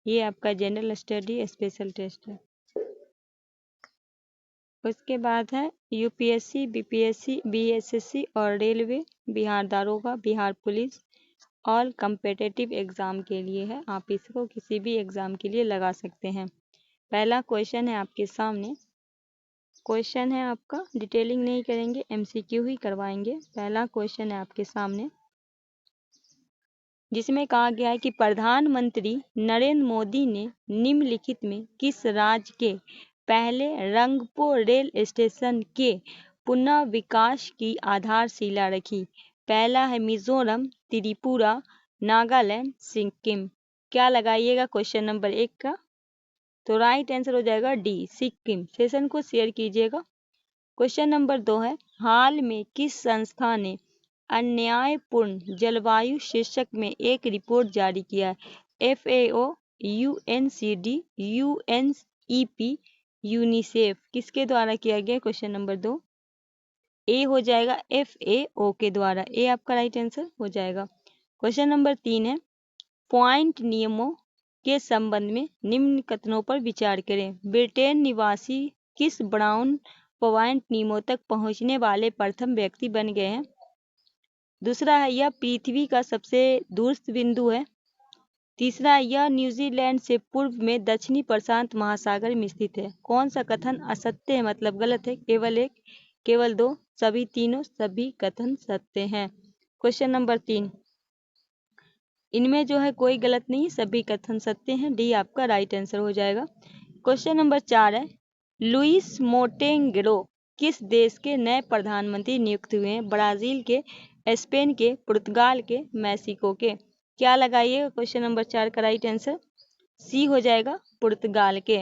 ये आपका general study special test है। उसके बाद है यूपीएससी, बीपीएससी, बीएसएससी और रेलवे, बिहार दारोगा, Bihar police, all competitive exam के लिए है। आप इसको किसी भी एग्ज़ाम के लिए लगा सकते हैं। पहला क्वेश्चन है आपके सामने, क्वेश्चन है आपका, डिटेलिंग नहीं करेंगे, एमसीक्यू ही करवाएंगे। पहला क्वेश्चन है आपके सामने जिसमें कहा गया है कि प्रधानमंत्री नरेंद्र मोदी ने निम्नलिखित में किस राज्य के पहले रंगपो रेल स्टेशन के पुनः विकास की आधारशिला रखी? पहला है मिजोरम, त्रिपुरा, नागालैंड, सिक्किम। क्या लगाइएगा क्वेश्चन नंबर 1 का? तो राइट आंसर हो जाएगा डी, सिक्किम। सेशन को शेयर कीजिएगा। क्वेश्चन नंबर 2 है, हाल में किस संस्था ने अन्यायपूर्ण जलवायु शीर्षक में एक रिपोर्ट जारी किया है? FAO, UNCD, UNEP, UNICEF. किसके द्वारा किया गया? क्वेश्चन नंबर 2 ए हो जाएगा, FAO के द्वारा। ए आपका राइट आंसर हो जाएगा। क्वेश्चन नंबर 3 है, पॉइंट नियमों के संबंध में निम्न कथनों पर विचार करें। ब्रिटेन निवासी किस ब्राउन पॉइंट नियमों तक पहुंचने वाले प्रथम व्यक्ति बन गए हैं? दूसरा है, यह पृथ्वी का सबसे दूरस्थ बिंदु है। तीसरा है, यह न्यूजीलैंड से पूर्व में दक्षिणी प्रशांत महासागर में स्थित है। कौन सा कथन असत्य है, मतलब गलत है? केवल एक, केवल दो, सभी तीनों, सभी कथन सत्य हैं। क्वेश्चन नंबर 3, इनमें जो है कोई गलत नहीं, सभी कथन सत्य हैं। डी आपका राइट आंसर हो जाएगा। क्वेश्चन नंबर 4 है, लुइस मोंटेनेग्रो किस देश के नए प्रधानमंत्री नियुक्त हुए हैं? ब्राजील के, स्पेन के, पुर्तगाल के, मैक्सिको के। क्या लगाइएगा क्वेश्चन नंबर 4 का राइट आंसर? सी हो जाएगा, पुर्तगाल के।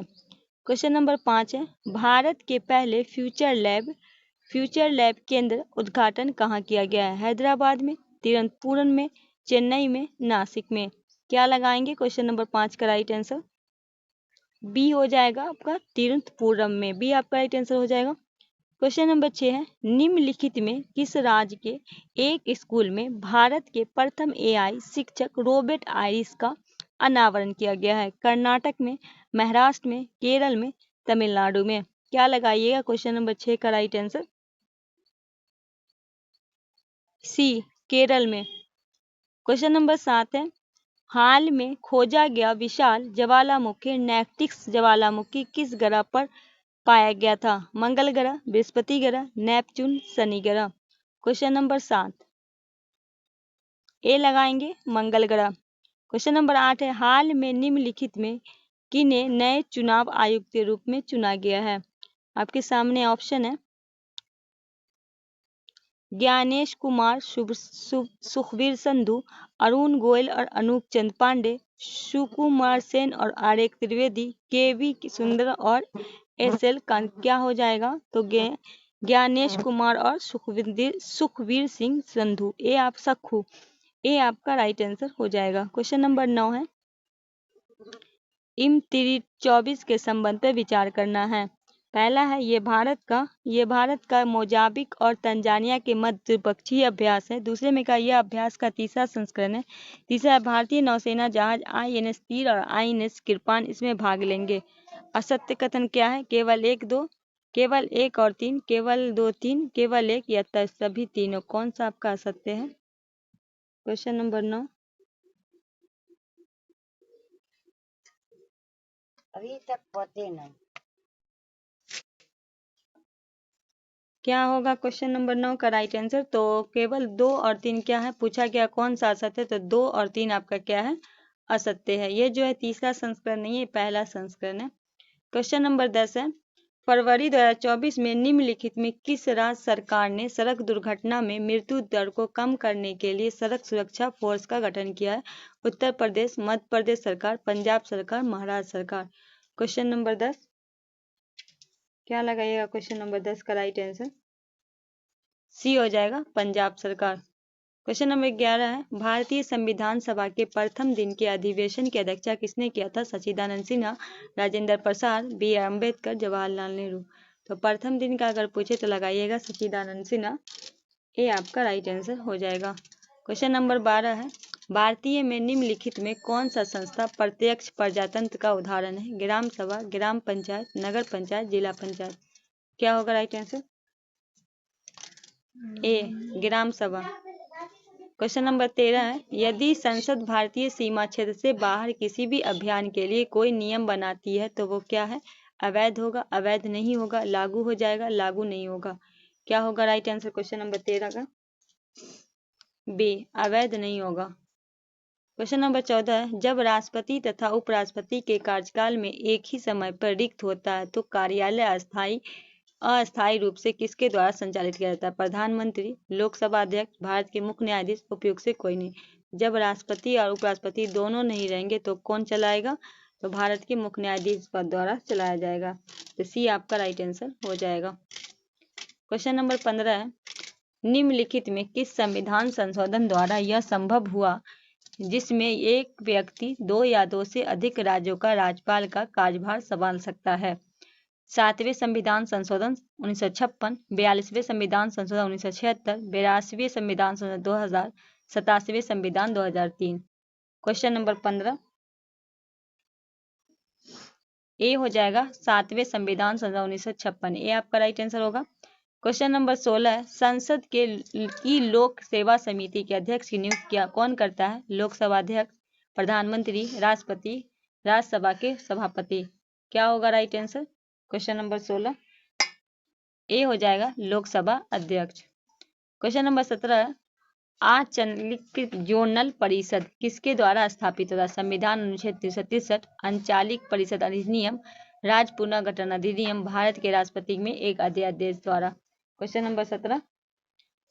क्वेश्चन नंबर 5 है, भारत के पहले फ्यूचर लैब केंद्र उद्घाटन कहाँ किया गया है? हैदराबाद में, तिरुवनंतपुरम में, चेन्नई में, नासिक में। क्या लगाएंगे क्वेश्चन नंबर 5 का राइट आंसर? बी हो जाएगा आपका, तिरुवनंतपुरम में। बी आपका राइट आंसर हो जाएगा। क्वेश्चन नंबर 6 है, निम्नलिखित में किस राज्य के एक स्कूल में भारत के प्रथम AI शिक्षक रॉबर्ट आइरिस का अनावरण किया गया है? कर्नाटक में, महाराष्ट्र में, केरल में, तमिलनाडु में। क्या लगाइएगा क्वेश्चन नंबर 6 का राइट आंसर? सी, केरल में। क्वेश्चन नंबर 7 है, हाल में खोजा गया विशाल ज्वालामुखी नेक्टिक्स ज्वालामुखी किस ग्रह पर पाया गया था? मंगल ग्रह, बृहस्पति ग्रह, नेपच्यून, शनि ग्रह। क्वेश्चन नंबर 7 ए लगाएंगे, मंगल ग्रह। क्वेश्चन नंबर 8 है, हाल में निम्नलिखित में किन्हें नए चुनाव आयुक्त के रूप में चुना गया है? आपके सामने ऑप्शन है, ज्ञानेश कुमार, सुखबीर संधू, अरुण गोयल और अनूप चंद पांडे, सुकुमार सेन और आर त्रिवेदी, KV सुंदर और SL कांत। क्या हो जाएगा? तो ज्ञानेश कुमार और सुखबीर सिंह संधू। ए आप सखू, ए आपका राइट आंसर हो जाएगा। क्वेश्चन नंबर 9 है, इम 24 के संबंध पर विचार करना है। पहला है, ये भारत का मोजाम्बिक और तंजानिया के मध्य द्विपक्षीय अभ्यास है। दूसरे में का यह अभ्यास का तीसरा संस्करण है। तीसरा, भारतीय नौसेना जहाज INS तीर और INS कृपान इसमें भाग लेंगे। असत्य कथन क्या है? केवल 1, 2, केवल 1 और 3, केवल 2, 3, केवल 1 या सभी तीनों। कौन सा आपका असत्य है? क्वेश्चन नंबर 9 अभी तक पते नहीं। क्या होगा क्वेश्चन नंबर 9 का राइट आंसर? तो केवल 2 और 3 क्या है पूछा गया, कौन सा असत्य है? तो 2 और 3 आपका क्या है? असत्य है। ये जो है तीसरा संस्करण नहीं है, पहला संस्करण है। क्वेश्चन नंबर 10 है, फरवरी 2024 में निम्नलिखित में किस राज्य सरकार ने सड़क दुर्घटना में मृत्यु दर को कम करने के लिए सड़क सुरक्षा फोर्स का गठन किया है? उत्तर प्रदेश, मध्य प्रदेश सरकार, पंजाब सरकार, महाराष्ट्र सरकार। क्वेश्चन नंबर 10 क्या लगाइएगा क्वेश्चन नंबर 10 का राइट आंसर? सी हो जाएगा, पंजाब सरकार। क्वेश्चन नंबर 11 है, भारतीय संविधान सभा के प्रथम दिन के अधिवेशन की अध्यक्षता किसने किया था? सच्चिदानंद सिन्हा, राजेंद्र प्रसाद, BR अम्बेडकर, जवाहरलाल नेहरू। तो प्रथम दिन का अगर पूछे तो लगाइएगा सच्चिदानंद सिन्हा। ये आपका राइट आंसर हो जाएगा। क्वेश्चन नंबर 12 है, भारतीय में निम्नलिखित में कौन सा संस्था प्रत्यक्ष प्रजातंत्र का उदाहरण है? ग्राम सभा, ग्राम पंचायत, नगर पंचायत, जिला पंचायत। क्या होगा राइट आंसर? ए ग्राम सभा। क्वेश्चन नंबर 13 है, यदि संसद भारतीय सीमा क्षेत्र से बाहर किसी भी अभियान के लिए कोई नियम बनाती है तो वो क्या है? अवैध होगा, अवैध नहीं होगा, लागू हो जाएगा, लागू नहीं होगा। क्या होगा राइट आंसर क्वेश्चन नंबर 13 का? बी अवैध नहीं होगा। क्वेश्चन नंबर 14 है, जब राष्ट्रपति तथा उपराष्ट्रपति के कार्यकाल में एक ही समय पर रिक्त होता है तो कार्यालय अस्थायी रूप से किसके द्वारा संचालित किया जाता है? प्रधानमंत्री, लोकसभा अध्यक्ष, भारत के मुख्य न्यायाधीश, उपयुक्त से कोई नहीं। जब राष्ट्रपति और उपराष्ट्रपति दोनों नहीं रहेंगे तो कौन चलाएगा? तो भारत के मुख्य न्यायाधीश पद द्वारा चलाया जाएगा। तो सी आपका राइट आंसर हो जाएगा। क्वेश्चन नंबर 15 है, निम्नलिखित में किस संविधान संशोधन द्वारा यह संभव हुआ जिसमें एक व्यक्ति 2 या 2 से अधिक राज्यों का राज्यपाल का कार्यभार संभाल सकता है? 7वें संविधान संशोधन 1956, 42वें संविधान संशोधन 1976, 82वें संविधान संशोधन 2000, 87वें संविधान 2003। क्वेश्चन नंबर 15 ए हो जाएगा 7वें संविधान संशोधन 1956। ए आपका राइट आंसर होगा। क्वेश्चन नंबर 16 है, संसद की लोक सेवा समिति के अध्यक्ष की नियुक्ति कौन करता है? लोकसभा अध्यक्ष, प्रधानमंत्री, राष्ट्रपति, राज्यसभा के सभापति। क्या होगा राइट आंसर क्वेश्चन नंबर 16? ए हो जाएगा लोकसभा अध्यक्ष। क्वेश्चन नंबर 17, आंचलिक जोनल परिषद किसके द्वारा स्थापित होता है? संविधान अनुच्छेद 363, अंचालिक परिषद अधिनियम, राज्य पुनर्गठन अधिनियम, भारत के राष्ट्रपति में एक अध्यादेश द्वारा। क्वेश्चन नंबर 17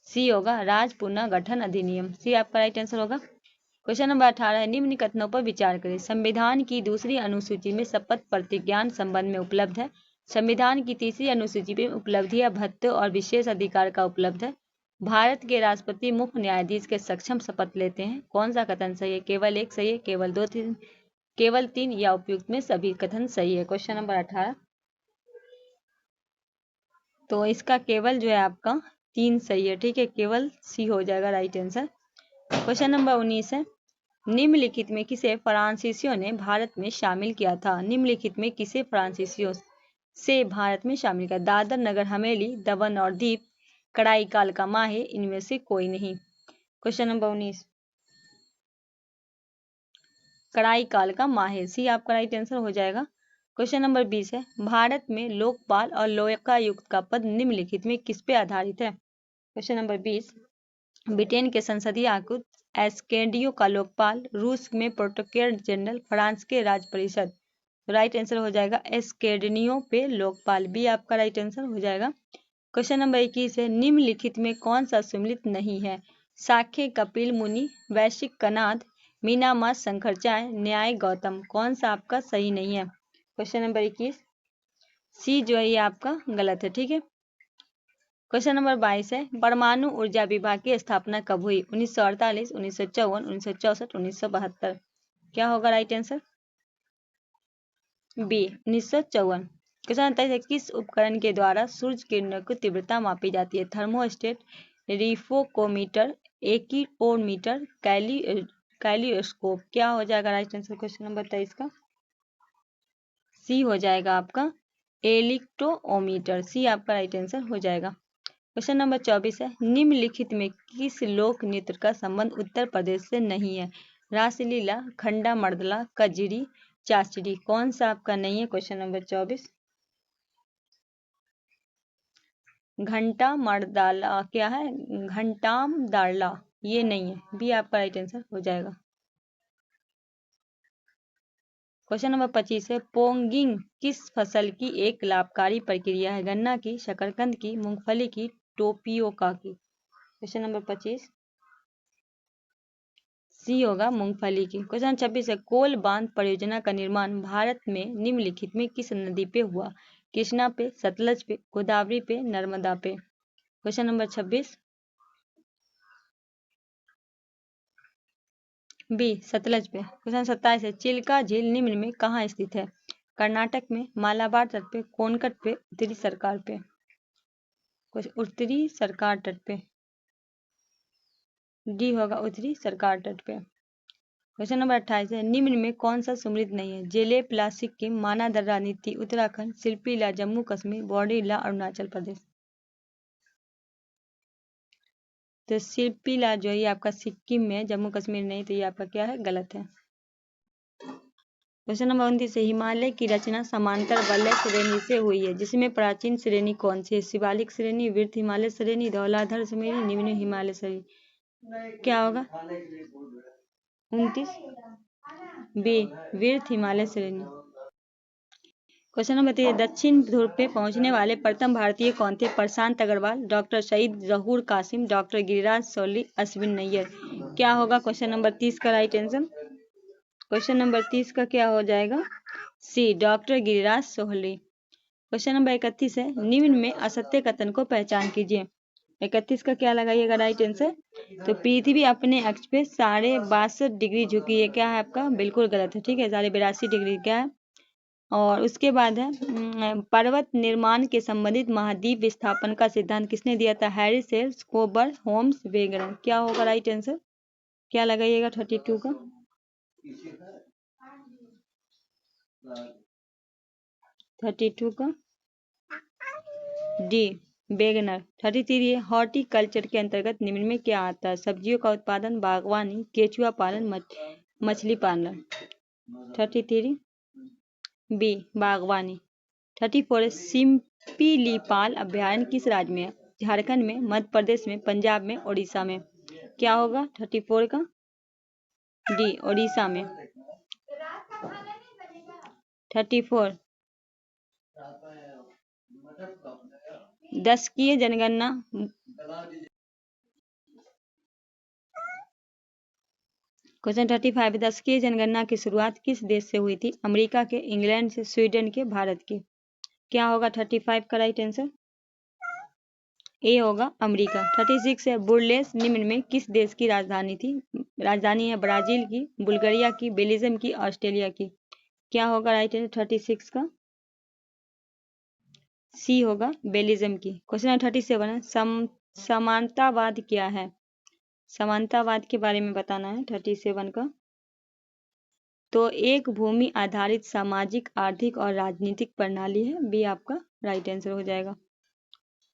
सी होगा राज्य पुनर्गठन अधिनियम। सी आपका राइट आंसर होगा। क्वेश्चन नंबर 18 है, निम्न कथनों पर विचार करें। संविधान की दूसरी अनुसूची में शपथ प्रतिज्ञान संबंध में उपलब्ध है। संविधान की तीसरी अनुसूची में उपलब्धियां, भत्ते और विशेष अधिकार का उपलब्ध है। भारत के राष्ट्रपति मुख्य न्यायाधीश के सक्षम शपथ लेते हैं। कौन सा कथन सही है? केवल एक सही है, केवल दो, तीन, केवल तीन या उपयुक्त में सभी कथन सही है। क्वेश्चन नंबर 18 तो इसका केवल जो है आपका 3 सही है। ठीक है, केवल सी हो जाएगा राइट आंसर। क्वेश्चन नंबर 19 है, निम्नलिखित में किसे फ्रांसीसियों ने भारत में शामिल किया था? निम्नलिखित में किसे फ्रांसीसियों से भारत में शामिल किया? दादर नगर हवेली, दमन और दीव, कराईकाल का माहे, इनमें से कोई नहीं। क्वेश्चन नंबर 19 कराईकाल का माहे। सी आपका राइट आंसर हो जाएगा। क्वेश्चन नंबर 20 है, भारत में लोकपाल और लोकायुक्त का पद निम्नलिखित में किस पे आधारित है? क्वेश्चन नंबर 20, ब्रिटेन के संसदीय आयुक्त, एस्केडियो का लोकपाल, रूस में प्रोटोकेयर जनरल, फ्रांस के राज परिषद। तो राइट आंसर हो जाएगा एस्केडियो पे लोकपाल। बी आपका राइट आंसर हो जाएगा। क्वेश्चन नंबर 21 है, निम्नलिखित में कौन सा सम्मिलित नहीं है? साक्य कपिल मुनि, वैश्विक कनाद, मीनामास शंकराचार्य, न्याय गौतम। कौन सा आपका सही नहीं है? क्वेश्चन नंबर 21 सी जो है ये आपका गलत है। ठीक है। क्वेश्चन नंबर 22 है, परमाणु ऊर्जा विभाग की स्थापना कब हुई? 1948, 1954, 1964, 1972। क्या होगा राइट आंसर? बी 1954। क्वेश्चन 23 है, किस उपकरण के द्वारा सूर्य किरणों की तीव्रता मापी जाती है? Thermostat, refractometer, actinometer, kaleidoscope. क्या हो जाएगा राइट आंसर क्वेश्चन नंबर 23 का? सी हो जाएगा आपका इलेक्ट्रोमीटर। सी आपका राइट आंसर हो जाएगा। क्वेश्चन नंबर 24 है, निम्नलिखित में किस लोक नृत्य का संबंध उत्तर प्रदेश से नहीं है? रासलीला, खंडा मर्दला, कजरी, चाचड़ी। कौन सा आपका नहीं है? क्वेश्चन नंबर 24 घंटा मर्दाला क्या है? घंटाम दारला ये नहीं है। बी आपका राइट आंसर हो जाएगा। क्वेश्चन नंबर 25 है, पोंगिंग किस फसल की एक लाभकारी प्रक्रिया है? गन्ना की, शकरकंद की, मूंगफली की, टोपियोका की। क्वेश्चन नंबर 25 सी होगा मूंगफली की। क्वेश्चन 26 है, कोल बांध परियोजना का निर्माण भारत में निम्नलिखित में किस नदी पे हुआ? कृष्णा पे, सतलज पे, गोदावरी पे, नर्मदा पे। क्वेश्चन नंबर 26 बी सतलज पे। क्वेश्चन 27 है, चिल्का झील निम्न में कहाँ स्थित है? कर्नाटक में, मालाबार तट पे, कोनकट पे, उत्तरी सरकार पे। उत्तरी सरकार तट पे। डी होगा उत्तरी सरकार तट पे। क्वेश्चन नंबर 28 है, निम्न में कौन सा सम्मिलित नहीं है? जेले प्ला सिक्किम, माना दर्रा नीति उत्तराखंड, शिल्पी ला जम्मू कश्मीर, बॉडी ला अरुणाचल प्रदेश। तो शिल्पी ला जो है आपका सिक्किम में, जम्मू कश्मीर नहीं, तो ये आपका क्या है? गलत है। क्वेश्चन नंबर 29 है, हिमालय की रचना समांतर वलय श्रेणी से हुई है, जिसमें प्राचीन श्रेणी कौन सी है? शिवालिक श्रेणी, वृत्त हिमालय श्रेणी, धौलाधर श्रेणी, निम्न हिमालय श्रेणी। क्या होगा? 29 बी, वृत्त हिमालय श्रेणी। क्वेश्चन नंबर 30, दक्षिण ध्रुव पे पहुंचने वाले प्रथम भारतीय कौन थे? प्रशांत अग्रवाल, डॉक्टर सईद जहूर कासिम, डॉक्टर गिरिराज सोली, अश्विन नैयर। क्या होगा क्वेश्चन नंबर 30 का राइट आंसर? क्वेश्चन नंबर 30 का क्या हो जाएगा? सी, डॉक्टर गिरिराज सोहली। क्वेश्चन नंबर 31 है, निम्न में असत्य कथन को पहचान कीजिए। 31 का क्या लगाइएगा राइट आंसर? तो पृथ्वी अपने अक्ष पे 62.5 डिग्री झुकी है। क्या है आपका? बिल्कुल गलत है। ठीक है, 82.5 डिग्री क्या है? और उसके बाद है पर्वत निर्माण के संबंधित महाद्वीप विस्थापन का सिद्धांत किसने दिया था? हैरी सेल्स, कोबर, होम्स, वेगनर। क्या होगा राइट आंसर? क्या लगाइएगा 32 का? 32 का डी, वेगनर। 33 है, हॉर्टिकल्चर के अंतर्गत निम्न में क्या आता है? सब्जियों का उत्पादन, बागवानी, केचुआ पालन, मछली पालन। 33 बी, बागवानी। 34 है, सिम्पीलीपाल अभयारण्य किस राज्य में है? झारखंड में, मध्य प्रदेश में, पंजाब में, उड़ीसा में। क्या होगा 34 का? डी, उड़ीसा में। 34 दशकीय जनगणना क्वेश्चन 35, दशकीय जनगणना की शुरुआत किस देश से हुई थी? अमेरिका के, इंग्लैंड से, स्वीडन के, भारत के। क्या होगा 35 का राइट आंसर? ए होगा अमेरिका। 36 है, बुरलेस निम्न में किस देश की राजधानी थी? राजधानी है ब्राजील की, बुल्गारिया की, बेल्जियम की, ऑस्ट्रेलिया की। क्या होगा राइट आंसर 36 का? सी होगा बेल्जियम की। क्वेश्चन 37 है, समानतावाद क्या है? समानतावाद के बारे में बताना है 37 का। तो एक भूमि आधारित सामाजिक, आर्थिक और राजनीतिक प्रणाली है। बी आपका राइट आंसर हो जाएगा।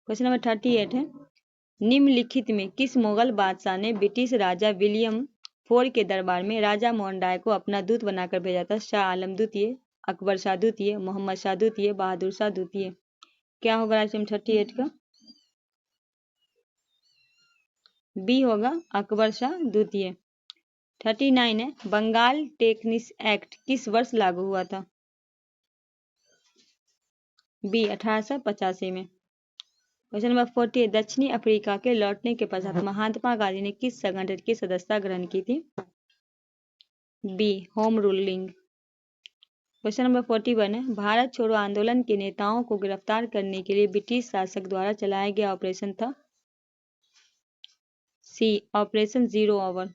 क्वेश्चन नंबर 38 है, निम्नलिखित में किस मुगल बादशाह ने ब्रिटिश राजा विलियम IV के दरबार में राजा मोहन राय को अपना दूत बनाकर भेजा था? शाह आलम द्वितीय, अकबर शाह द्वितीय, मोहम्मद शाह द्वितीय, बहादुर शाह द्वितीय। क्या होगा राइट 38 का? बी होगा अकबर शाह द्वितीय। 39 है, बंगाल टेक्निस एक्ट किस वर्ष लागू हुआ था? बी 1885 में। क्वेश्चन नंबर 40, दक्षिणी अफ्रीका के लौटने के पश्चात महात्मा गांधी ने किस संगठन की सदस्यता ग्रहण की थी? B, home ruling. Question number 41 है, भारत छोड़ो आंदोलन के नेताओं को गिरफ्तार करने के लिए ब्रिटिश शासक द्वारा चलाया गया ऑपरेशन था? सी, ऑपरेशन जीरो आवर।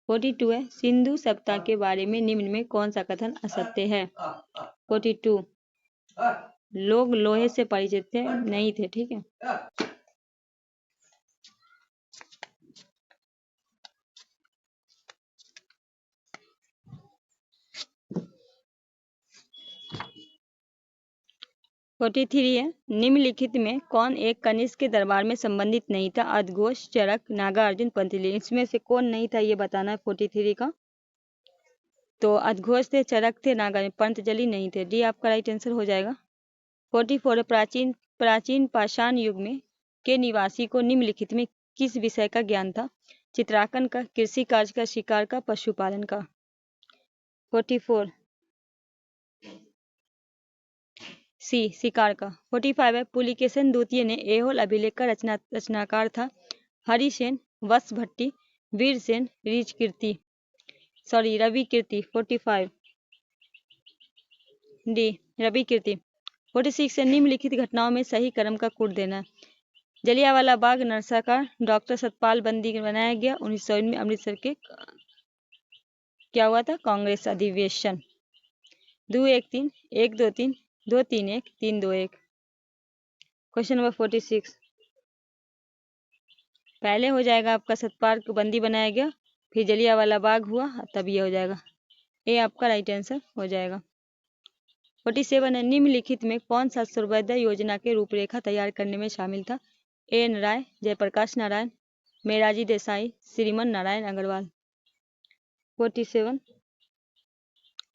42 है, सिंधु सभ्यता के बारे में निम्न में कौन सा कथन असत्य है? 42 लोग लोहे से परिचित थे नहीं थे। ठीक है, फोर्टी थ्री है, निम्नलिखित में कौन एक कनिष्क के दरबार में संबंधित नहीं था? अदघोष, चरक, नागार्जुन, पंतजलि। इसमें से कौन नहीं था ये बताना है 43 का। तो अदघोष थे, चरक थे, नागार्जुन, पंतजलि नहीं थे। डी आपका राइट आंसर हो जाएगा। 44 प्राचीन पाषाण युग में के निवासी को निम्नलिखित में किस विषय का ज्ञान था? चित्रांकन का, कृषि कार्य का, शिकार का, पशुपालन का। 44 सी, शिकार का। 45 है, पुलिकेशन द्वितीय ने ऐहोल अभिलेख का रचनाकार था? हरिसेन, वत्स भट्टी, वीरसेन, रवि कीर्ति। 45 डी, रवि कीर्ति। 46 है, निम्नलिखित घटनाओं में सही क्रम का कूट देना। जलियांवाला बाग नरसंहार, डॉक्टर सतपाल बंदी बनाया गया 1900 में, अमृतसर के क्या हुआ था? कांग्रेस अधिवेशन। 2-1-3, 1-2-3, 2-3-1, 3-2-1। क्वेश्चन नंबर 46 पहले हो जाएगा आपका सतपाल को बंदी बनाया गया, फिर जलियांवाला बाग हुआ, तब ये हो जाएगा। ये आपका राइट आंसर हो जाएगा। 47 है, निम्नलिखित में कौन सा सर्वोदय योजना के रूपरेखा तैयार करने में शामिल था? एन राय, जयप्रकाश नारायण, मेराजी देसाई, श्रीमन नारायण अग्रवाल। 47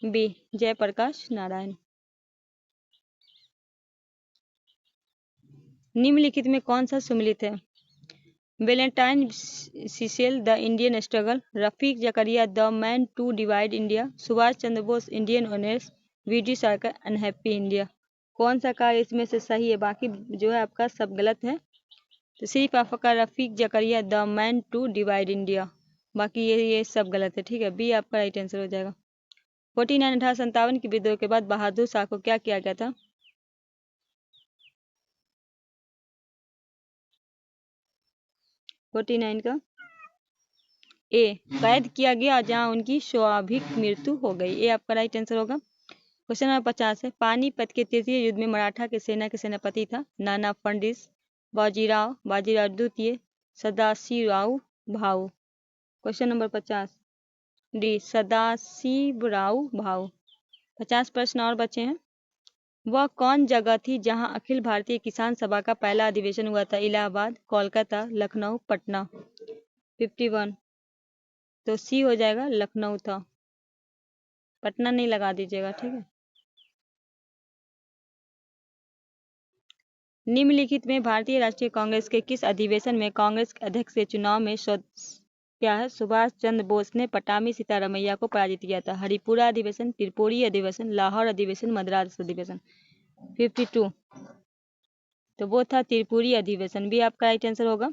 बी, जयप्रकाश नारायण। निम्नलिखित में कौन सा सम्मिलित है? Valentine Cecil, the Indian struggle, Rafiq Zakaria, the man to divide India, Subhas Chandra Bose, Indian honours, VD Savarkar, unhappy India. कौन सा कार्य इसमें से सही है? बाकी जो है आपका सब गलत है। तो सिर्फ आपका Rafiq Zakaria, the man to divide India, बाकी ये सब गलत है। ठीक है, बी आपका राइट आंसर हो जाएगा। 49 1857 के विद्रोह के बाद बहादुर शाह को क्या किया गया था? 49 का ए, कैद किया गया जहां उनकी स्वाभाविक मृत्यु हो गई। ये आपका राइट आंसर होगा। क्वेश्चन नंबर 50 है, पानीपत के तृतीय युद्ध में मराठा के सेना के सेनापति था? नाना फर्नांडिस, बाजीराव, बाजीराव द्वितीय, Sadashivrao Bhau. Question number 50 D, Sadashivrao Bhau. 50 प्रश्न और बचे हैं। वह कौन जगह थी जहां अखिल भारतीय किसान सभा का पहला अधिवेशन हुआ था? इलाहाबाद, कोलकाता, लखनऊ, पटना। 51 तो सी हो जाएगा, लखनऊ था। पटना नहीं लगा दीजिएगा, ठीक है। निम्नलिखित में भारतीय राष्ट्रीय कांग्रेस के किस अधिवेशन में कांग्रेस के अध्यक्ष के चुनाव में क्या है सुभाष चंद्र बोस ने पटामी सीतारमैया को पराजित किया था? हरिपुरा अधिवेशन, त्रिपुरी अधिवेशन, लाहौर अधिवेशन, मद्रास अधिवेशन। 52 तो वो था त्रिपुरी अधिवेशन, भी आपका राइट आंसर होगा।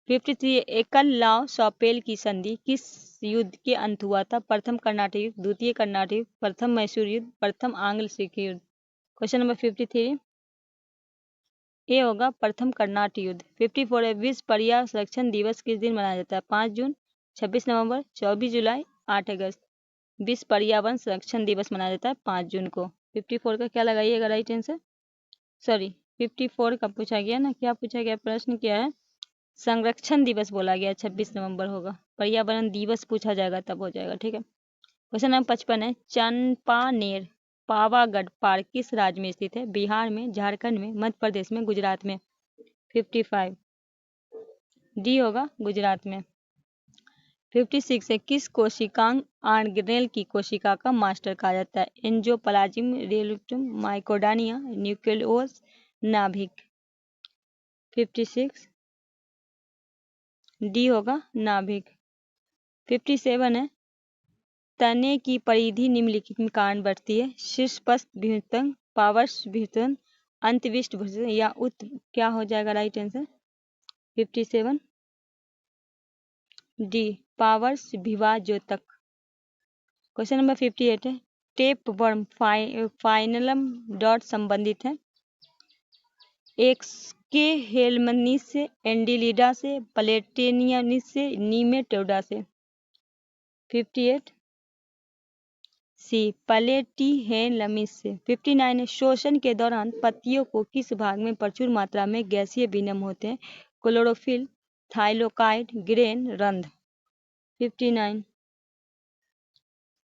53 एकल लाव शॉपेल की संधि किस युद्ध के अंत हुआ था? प्रथम कर्नाटक युद्ध, द्वितीय कर्नाटक युद्ध, प्रथम मैसूर युद्ध, प्रथम आंग्ल सिख युद्ध। क्वेश्चन नंबर 53 ये होगा प्रथम कर्नाटक युद्ध। 54 है, विश्व पर्यावरण संरक्षण दिवस किस दिन मनाया जाता है? 5 जून, 26 नवंबर, 24 जुलाई, 8 अगस्त। विश्व पर्यावरण संरक्षण दिवस मनाया जाता है 5 जून को। 54 का क्या लगाइएगा राइट आंसर? सॉरी 54 का पूछा गया ना, क्या पूछा गया? प्रश्न क्या है? संरक्षण दिवस बोला गया, 26 नवंबर होगा। पर्यावरण दिवस पूछा जाएगा तब हो जाएगा, ठीक है। क्वेश्चन नंबर 55 है, चंपानेर पावागढ़ पार्क किस राज्य में स्थित है? बिहार में, झारखंड में, मध्य प्रदेश में, गुजरात में। 55 डी होगा, गुजरात में। 56 है, किस कोशिकांग ऑर्गेनेल की कोशिका का मास्टर कहा जाता है? एंजियोप्लाज्म, रेटिकुलम, माइक्रोडानिया, न्यूक्लियोलस, नाभिक। 56 डी होगा, नाभिक। 57 है, तने की परिधि निम्नलिखित में कारण बढ़ती है? शीर्षस्थ भ्रूणतंग, पार्श्व भ्रूणतंग, अंतविष्ट भ्रूणतंग या क्या हो जाएगा राइट आंसर? 57 डी, पार्श्व विभाजोतक। क्वेश्चन नंबर 58 है, टेप वर्म फाइनलम डॉट संबंधित है? एक्सके हेलमनिस से, एंडिलिडा से, प्लेटेनियनिस से, नीमेटोडा से। 58 सी, प्लेटिहेलमिस से। 59 है, श्वसन के दौरान पत्तियों को किस भाग में प्रचुर मात्रा में गैसीय विनिमय होते हैं? Chlorophyll, थाइलोकाइड, grain, रंध्र।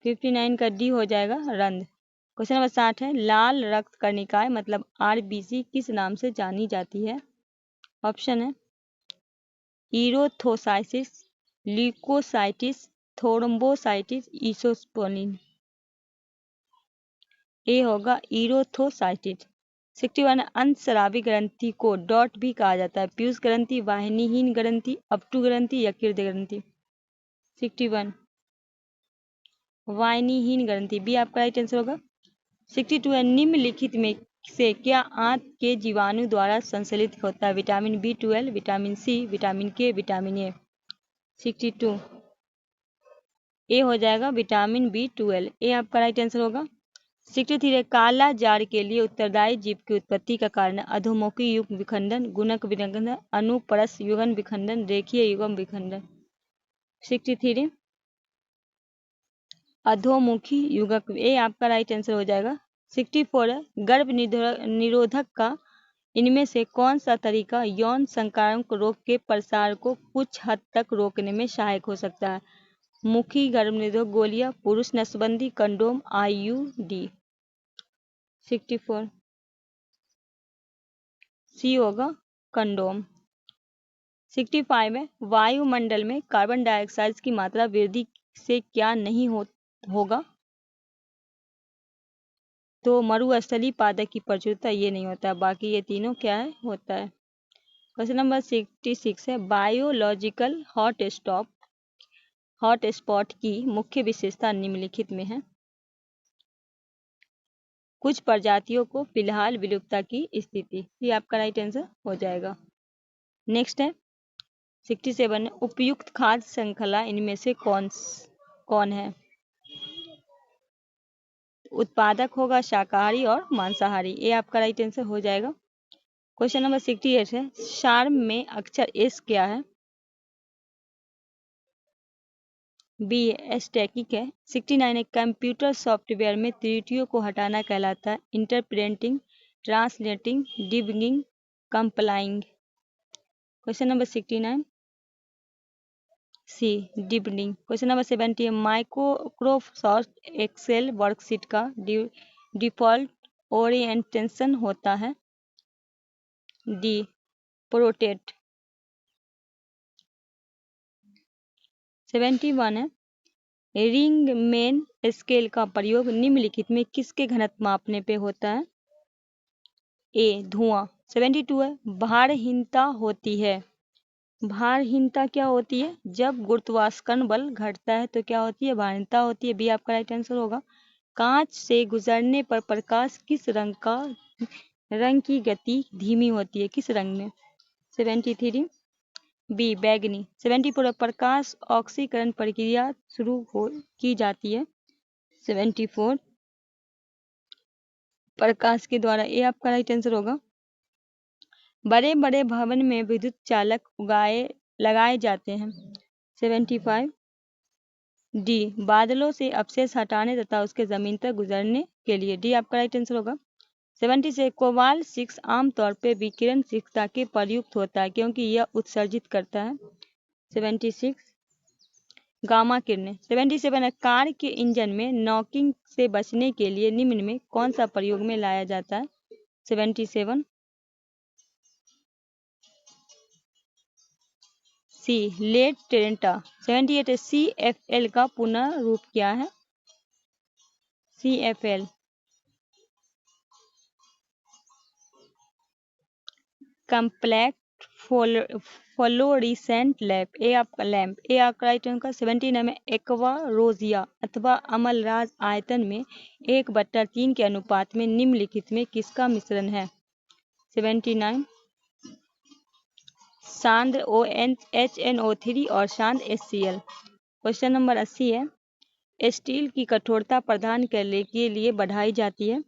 59 का डी हो जाएगा, रंध्र। क्वेश्चन नंबर 60 है, लाल रक्त कर्णिकाएं मतलब आरबीसी किस नाम से जानी जाती है? ऑप्शन है इरोथोसाइटिस, ल्यूकोसाइटिस, थ्रोम्बोसाइटिस, इसोस्पोलिन। ए होगा इरोथोसाइटिस। 61 अंतस्रावी ग्रंथि को डॉट भी कहा जाता है? पीयूष ग्रंथि, वाहिनीहीन ग्रंथि, अपटू ग्रंथि या कीर्द ग्रंथि। 61 वाहिनीहीन ग्रंथि, बी आपका राइट आंसर होगा। 62 है, निम्नलिखित में से क्या आंत के जीवाणु द्वारा संश्लेषित होता है? Vitamin B12, vitamin C, vitamin K, vitamin A. 62 A हो जाएगा, विटामिन B12, ए आपका राइट आंसर होगा। 63 है, काला जार के लिए उत्तरदायी जीव की उत्पत्ति का कारण है? अधोमुखी युग्म विखंडन, गुणक विखंडन, अनुप्रस्थ युग्म विखंडन, रेखीय युग्म विखंडन। 63 अधोमुखी युग्मक, ए आपका राइट आंसर हो जाएगा। 64 है, गर्भ निरोधक का इनमें से कौन सा तरीका यौन संक्रामक रोग के प्रसार को कुछ हद तक रोकने में सहायक हो सकता है? मुखी गर्भनिरोधक गोलियां, पुरुष नसबंदी, कंडोम, IUD। 64 सी होगा कंडोम। 65 में वायुमंडल में कार्बन डाइऑक्साइड की मात्रा वृद्धि से क्या नहीं होगा? तो मरुस्थलीय पादप की प्रचुरता, ये नहीं होता, बाकी ये तीनों क्या है, होता है। क्वेश्चन नंबर 66 है बायोलॉजिकल हॉटस्पॉट की मुख्य विशेषता निम्नलिखित में है। कुछ प्रजातियों को फिलहाल विलुप्तता की स्थिति, ये आपका राइट आंसर हो जाएगा। नेक्स्ट है 67 उपयुक्त खाद्य श्रृंखला इनमें से कौन है? उत्पादक होगा शाकाहारी और मांसाहारी, ये आपका राइट आंसर हो जाएगा। क्वेश्चन नंबर 68 है शार्म में अक्षर एस क्या है? बी एस्टैटिक है। 69 है कंप्यूटर सॉफ्टवेयर में त्रुटियों को हटाना कहलाता है interpreting, translating, debugging, complying. Question number 69 सी डिबगिंग। क्वेश्चन नंबर 70 है माइक्रोसॉफ्ट एक्सेल वर्कशीट का डिफॉल्ट ओरिएंटेशन होता है डी प्रोटेट। 71 है रिंग मेन स्केल का प्रयोग निम्नलिखित में किसके घनत्व मापने पे होता है? ए धुआं। 72 है भारहीनता होती है। भारहीनता क्या होती है? जब गुरुत्वाकर्षण बल घटता है तो क्या होती है? भारहीनता होती है, बी आपका राइट आंसर होगा। कांच से गुजरने पर प्रकाश किस रंग की गति धीमी होती है, किस रंग में? 73 बी बैगनी। 74 प्रकाश ऑक्सीकरण प्रक्रिया की जाती है 74 प्रकाश के द्वारा, ये आपका राइट आंसर होगा। बड़े बड़े भवन में विद्युत चालक लगाए जाते हैं 75 डी बादलों से अवशेष हटाने तथा उसके जमीन तक गुजरने के लिए, डी आपका राइट आंसर होगा। 76 कोबाल्ट 6 आमतौर पर विकिरण शिक्षता के प्रयुक्त होता है क्योंकि यह उत्सर्जित करता है 76 गामा किरणें। 77 कार के इंजन में नॉकिंग से बचने के लिए निम्न में कौन सा प्रयोग में लाया जाता है? 77 सी लेड टेरेंटा। 78 CFL का पुनः रूप क्या है? CFL कम्पैक्ट फ्लोरेसेंट लैंप, ए आपका राइट आंसर। 79 में एक्वा रोजिया अथवा अमलराज आयतन में 1/3 के अनुपात में निम्नलिखित में किसका मिश्रण है? 79 सांद्र HNO3 और सांद्र HCl। क्वेश्चन नंबर 80 है स्टील की कठोरता प्रदान करने के लिए बढ़ाई जाती है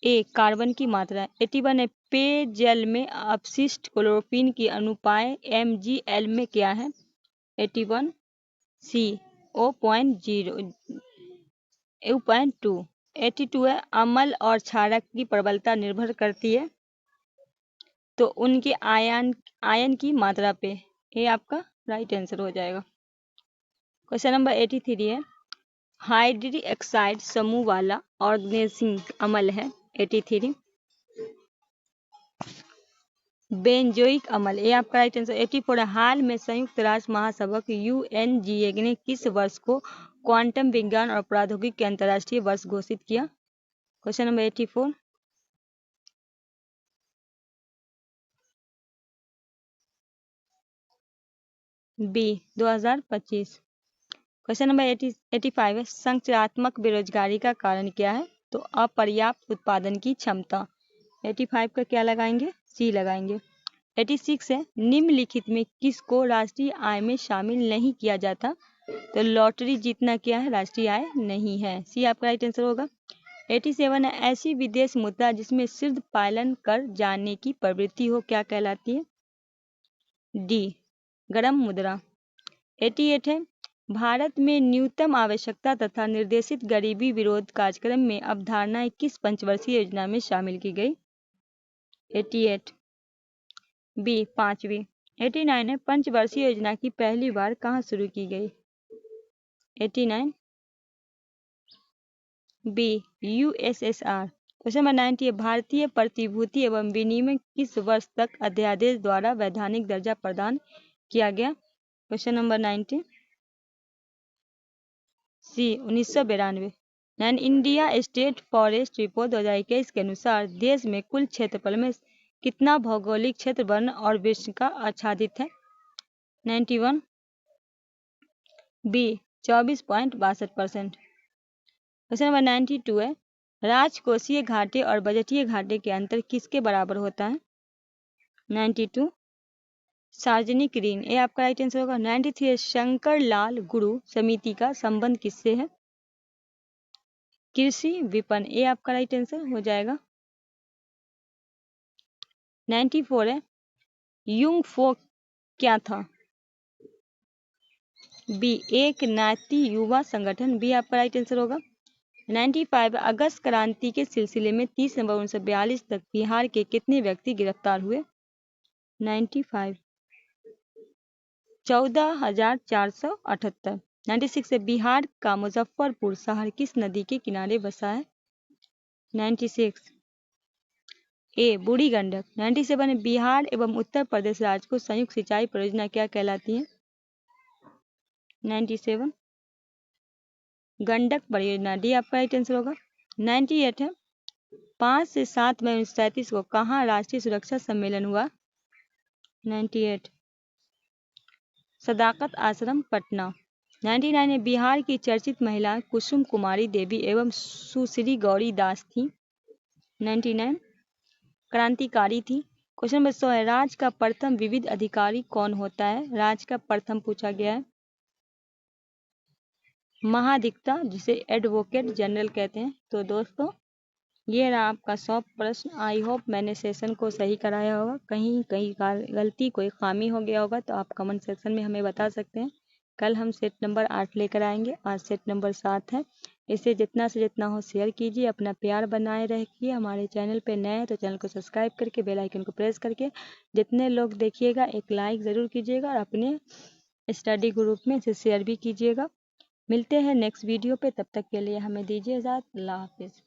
ए कार्बन की मात्रा। 81 है पेयजल में अपशिष्ट क्लोरोफिन की अनुपात MgL में क्या है? 81 सी 0.2। 82 है अम्ल और क्षारक की प्रबलता निर्भर करती है तो उनके आयन की मात्रा पे, ये आपका राइट आंसर हो जाएगा। क्वेश्चन नंबर 83 है हाइड्रोक्साइड ऑक्साइड समूह वाला ऑर्गेनिक अम्ल है 83 बेंजोइक अम्ल, ये आपका राइट आंसर। 84 हाल में संयुक्त राष्ट्र महासभा UNGA ने किस वर्ष को क्वांटम विज्ञान और प्रौद्योगिकी के अंतर्राष्ट्रीय वर्ष घोषित किया? Question number 84 B 2025। Question number 85 है संरचनात्मक बेरोजगारी का कारण क्या है? तो अपर्याप्त उत्पादन की क्षमता। 85 का क्या लगाएंगे? सी लगाएंगे। 86 है निम्नलिखित में किसको राष्ट्रीय आय में शामिल नहीं किया जाता? तो लॉटरी जीतना क्या है? राष्ट्रीय आय नहीं है, सी आपका राइट आंसर होगा। 87 है ऐसी विदेश मुद्रा जिसमें सिर्फ पालन कर जाने की प्रवृत्ति हो क्या कहलाती है? डी गरम मुद्रा। 88 है भारत में न्यूनतम आवश्यकता तथा निर्देशित गरीबी विरोध कार्यक्रम में अवधारणाएं किस पंचवर्षीय योजना में शामिल की गई? 88। बी 5वीं। 89 है पंचवर्षीय योजना की पहली बार कहाँ शुरू की गई? 89 बी यूएसएसआर। क्वेश्चन नंबर 90 है भारतीय प्रतिभूति एवं विनिमय किस वर्ष तक अध्यादेश द्वारा वैधानिक दर्जा प्रदान किया गया? क्वेश्चन नंबर 90 सी 1992। इंडिया स्टेट फॉरेस्ट रिपोर्ट 2021 के अनुसार देश में कुल क्षेत्रफल में कितना भौगोलिक क्षेत्र वन और वृक्ष का आच्छादित है? 91 बी 24.62%। क्वेश्चन नंबर 92 है राजकोषीय घाटे और बजटीय घाटे के अंतर किसके बराबर होता है? 92 सार्वजनिक ऋण। ये आपका राइट आंसर होगा। 93 है शंकर लाल गुरु समिति का संबंध किससे है? कृषि विपणन। ये आपका राइट आंसर हो जाएगा। 94 है युंग फो क्या था? बी एक नाती युवा संगठन। बी आपका राइट आंसर होगा। 95 अगस्त क्रांति के सिलसिले में 30 नवंबर 1942 तक बिहार के कितने व्यक्ति गिरफ्तार हुए? 95 14,478। 96 से बिहार का मुजफ्फरपुर शहर किस नदी के किनारे बसा है? 96 ए बूढ़ी गंडक। 97 बिहार एवं उत्तर प्रदेश राज्य को संयुक्त सिंचाई परियोजना क्या कहलाती है? 97 गंडक परियोजना। डी आपका राइट आंसर होगा। 98 है 5 से 7 मई 1937 को कहाँ राष्ट्रीय सुरक्षा सम्मेलन हुआ? 98 सदाकत आश्रम पटना। 99 है बिहार की चर्चित महिला कुसुम कुमारी देवी एवं सुश्री गौरी दास थी। 99 क्रांतिकारी थी। क्वेश्चन नंबर 100 है राज्य का प्रथम विविध अधिकारी कौन होता है? राज्य का प्रथम पूछा गया है महाधिवक्ता, जिसे एडवोकेट जनरल कहते हैं। तो दोस्तों ये रहा आपका 100 प्रश्न। आई होप मैंने सेशन को सही कराया होगा। कहीं कहीं गलती कोई खामी हो गया होगा तो आप कमेंट सेक्शन में हमें बता सकते हैं। कल हम सेट नंबर 8 लेकर आएंगे। आज सेट नंबर 7 है। इसे जितना से जितना हो शेयर कीजिए। अपना प्यार बनाए रखिए। हमारे चैनल पे नए हैं तो चैनल को सब्सक्राइब करके बेल आइकन को प्रेस करके जितने लोग देखिएगा एक लाइक ज़रूर कीजिएगा और अपने स्टडी ग्रुप में इसे शेयर भी कीजिएगा। मिलते हैं नेक्स्ट वीडियो पे। तब तक के लिए हमें दीजिए इजाज़त। अल्लाह हाफिज़।